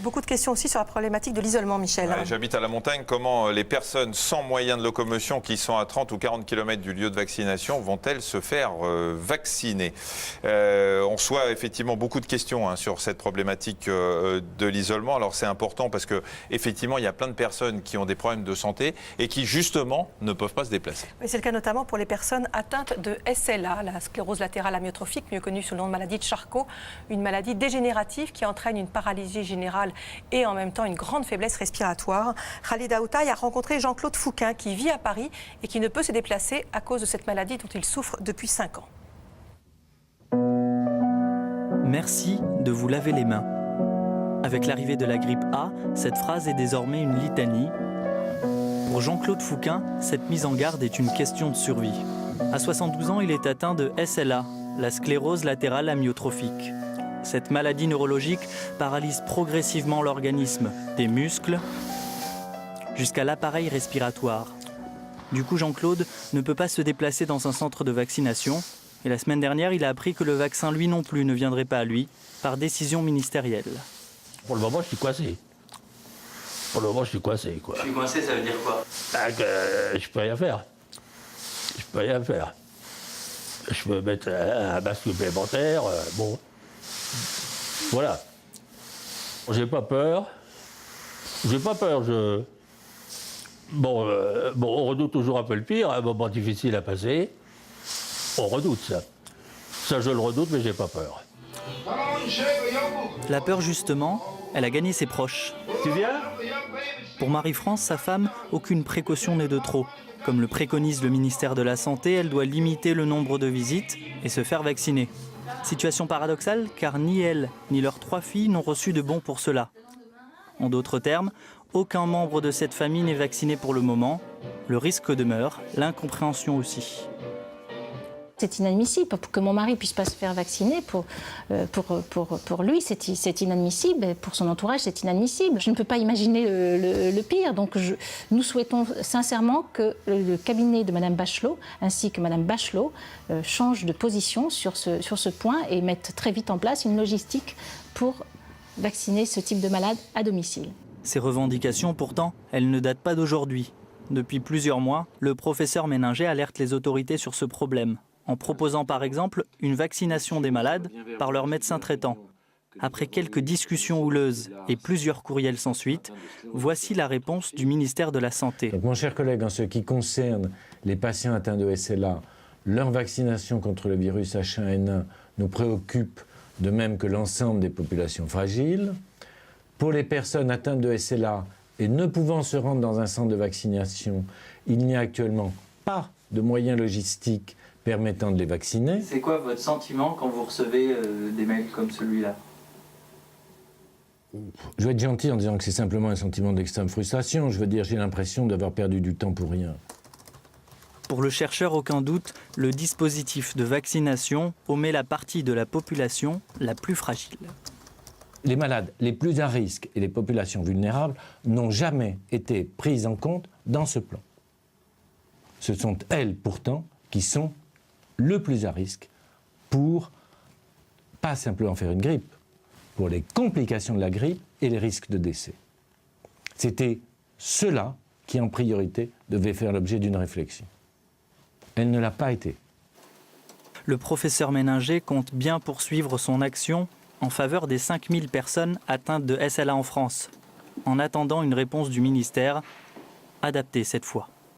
Beaucoup de questions aussi sur la problématique de l'isolement, Michel. Ouais, j'habite à la montagne. Comment les personnes sans moyens de locomotion qui sont à 30 ou 40 km du lieu de vaccination vont-elles se faire vacciner? On reçoit effectivement beaucoup de questions sur cette problématique de l'isolement. Alors c'est important parce que effectivement il y a plein de personnes qui ont des problèmes de santé et qui justement ne peuvent pas se déplacer. Oui, c'est le cas notamment pour les personnes atteintes de SLA, la sclérose latérale amyotrophique, mieux connue sous le nom de maladie de Charcot, une maladie dégénérative qui entraîne une paralysie générale et en même temps une grande faiblesse respiratoire. Khalid Aoutaï a rencontré Jean-Claude Fouquin qui vit à Paris et qui ne peut se déplacer à cause de cette maladie dont il souffre depuis 5 ans. Merci de vous laver les mains. Avec l'arrivée de la grippe A, cette phrase est désormais une litanie. Pour Jean-Claude Fouquin, cette mise en garde est une question de survie. À 72 ans, il est atteint de SLA, la sclérose latérale amyotrophique. Cette maladie neurologique paralyse progressivement l'organisme, des muscles jusqu'à l'appareil respiratoire. Du coup, Jean-Claude ne peut pas se déplacer dans un centre de vaccination. Et la semaine dernière, il a appris que le vaccin, lui non plus, ne viendrait pas à lui, par décision ministérielle. Pour le moment, je suis coincé. Pour le moment, je suis coincé, quoi. Je suis coincé, ça veut dire quoi? Je peux rien faire. Je peux rien faire. Je peux mettre un masque supplémentaire, bon. Voilà. J'ai pas peur. J'ai pas peur, Bon, on redoute toujours un peu le pire, un moment difficile à passer. On redoute ça. Ça, je le redoute, mais j'ai pas peur. La peur, justement, elle a gagné ses proches. Tu viens? Pour Marie-France, sa femme, aucune précaution n'est de trop. Comme le préconise le ministère de la Santé, elle doit limiter le nombre de visites et se faire vacciner. Situation paradoxale, car ni elle, ni leurs 3 filles n'ont reçu de bons pour cela. En d'autres termes, aucun membre de cette famille n'est vacciné pour le moment. Le risque demeure, l'incompréhension aussi. C'est inadmissible. Pour que mon mari ne puisse pas se faire vacciner, pour lui, c'est inadmissible. Pour son entourage, c'est inadmissible. Je ne peux pas imaginer le pire. Donc nous souhaitons sincèrement que le cabinet de Mme Bachelot, ainsi que Mme Bachelot, change de position sur ce point et mette très vite en place une logistique pour vacciner ce type de malade à domicile. Ces revendications, pourtant, elles ne datent pas d'aujourd'hui. Depuis plusieurs mois, le professeur Méninger alerte les autorités sur ce problème, en proposant par exemple une vaccination des malades par leur médecin traitant. Après quelques discussions houleuses et plusieurs courriels sans suite, voici la réponse du ministère de la Santé. Donc, mon cher collègue, en ce qui concerne les patients atteints de SLA, leur vaccination contre le virus H1N1 nous préoccupe de même que l'ensemble des populations fragiles. Pour les personnes atteintes de SLA et ne pouvant se rendre dans un centre de vaccination, il n'y a actuellement pas de moyens logistiques permettant de les vacciner. C'est quoi votre sentiment quand vous recevez des mails comme celui-là? Je vais être gentil en disant que c'est simplement un sentiment d'extrême frustration. Je veux dire, j'ai l'impression d'avoir perdu du temps pour rien. Pour le chercheur, aucun doute, le dispositif de vaccination omet la partie de la population la plus fragile. Les malades les plus à risque et les populations vulnérables n'ont jamais été prises en compte dans ce plan. Ce sont elles, pourtant, qui sont le plus à risque pour, pas simplement faire une grippe, pour les complications de la grippe et les risques de décès. C'était ceux-là qui, en priorité, devaient faire l'objet d'une réflexion. Elle ne l'a pas été. Le professeur Méninger compte bien poursuivre son action en faveur des 5000 personnes atteintes de SLA en France, en attendant une réponse du ministère, adaptée cette fois.